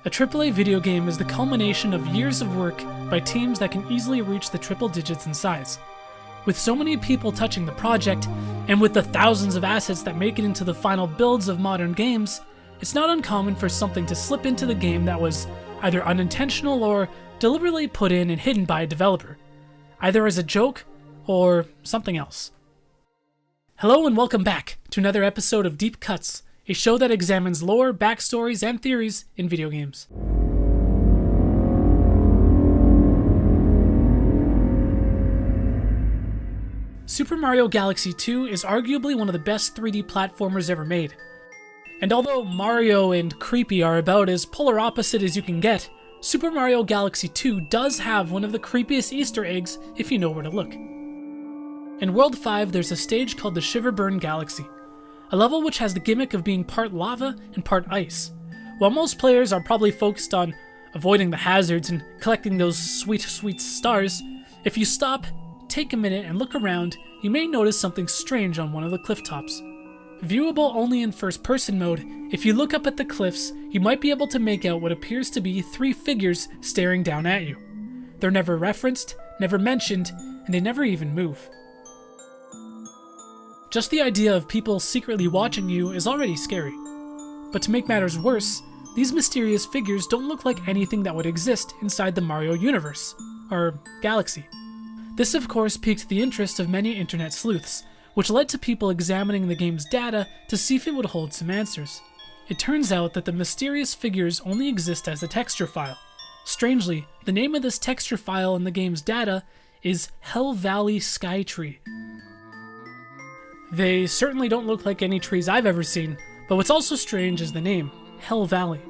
A AAA video game is the culmination of years of work by teams that can easily reach the triple digits in size. With so many people touching the project, and with the thousands of assets that make it into the final builds of modern games, it's not uncommon for something to slip into the game that was either unintentional or deliberately put in and hidden by a developer, either as a joke or something else. Hello and welcome back to another episode of Deep Cuts, a show that examines lore, backstories, and theories in video games. Super Mario Galaxy 2 is arguably one of the best 3D platformers ever made. And although Mario and Creepy are about as polar opposite as you can get, Super Mario Galaxy 2 does have one of the creepiest Easter eggs if you know where to look. In World 5, there's a stage called the Shiverburn Galaxy, a level which has the gimmick of being part lava and part ice. While most players are probably focused on avoiding the hazards and collecting those sweet, sweet stars, if you stop, take a minute and look around, you may notice something strange on one of the cliff tops. Viewable only in first-person mode, if you look up at the cliffs, you might be able to make out what appears to be three figures staring down at you. They're never referenced, never mentioned, and they never even move. Just the idea of people secretly watching you is already scary. But to make matters worse, these mysterious figures don't look like anything that would exist inside the Mario universe, or galaxy. This of course piqued the interest of many internet sleuths, which led to people examining the game's data to see if it would hold some answers. It turns out that the mysterious figures only exist as a texture file. Strangely, the name of this texture file in the game's data is Hell Valley Sky Tree. They certainly don't look like any trees I've ever seen, but what's also strange is the name, Hell Valley.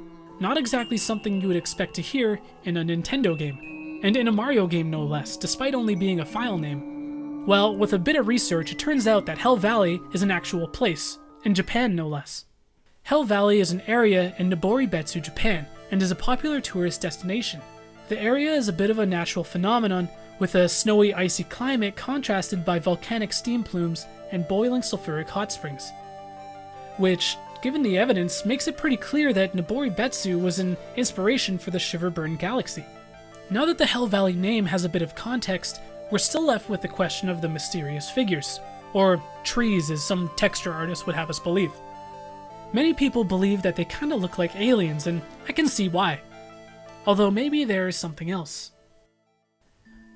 Not exactly something you would expect to hear in a Nintendo game, and in a Mario game no less, despite only being a file name. Well, with a bit of research, it turns out that Hell Valley is an actual place, in Japan no less. Hell Valley is an area in Niboribetsu, Japan, and is a popular tourist destination. The area is a bit of a natural phenomenon, with a snowy, icy climate contrasted by volcanic steam plumes and boiling sulfuric hot springs. Which, given the evidence, makes it pretty clear that Niboribetsu was an inspiration for the Shiverburn Galaxy. Now that the Hell Valley name has a bit of context, we're still left with the question of the mysterious figures, or trees as some texture artists would have us believe. Many people believe that they kinda look like aliens, and I can see why. Although maybe there is something else.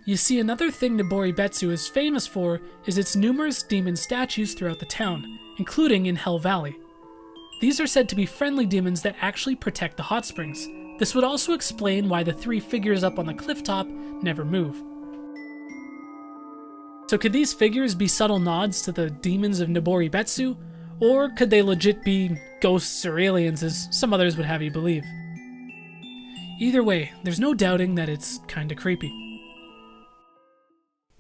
You see, another thing Niboribetsu is famous for is its numerous demon statues throughout the town, including in Hell Valley. These are said to be friendly demons that actually protect the hot springs. This would also explain why the three figures up on the cliff top never move. So could these figures be subtle nods to the demons of Niboribetsu, or could they legit be ghosts or aliens as some others would have you believe? Either way, there's no doubting that it's kinda creepy.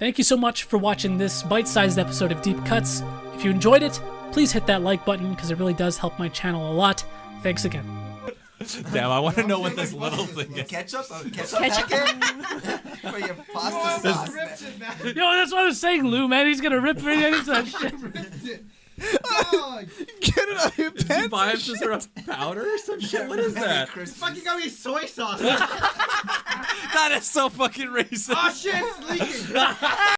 Thank you so much for watching this bite-sized episode of Deep Cuts. If you enjoyed it, please hit that like button because it really does help my channel a lot. Thanks again. Damn, I want to know what this little thing is. Ketchup packet for your pasta sauce. Yo, that's what I was saying, Lou, man. He's gonna rip right into that shit. Get it out of your pants. Did you buy him some sort of powder or some shit? What is that? Fucking got me soy sauce. That is so fucking racist. Oh shit, it's leaking.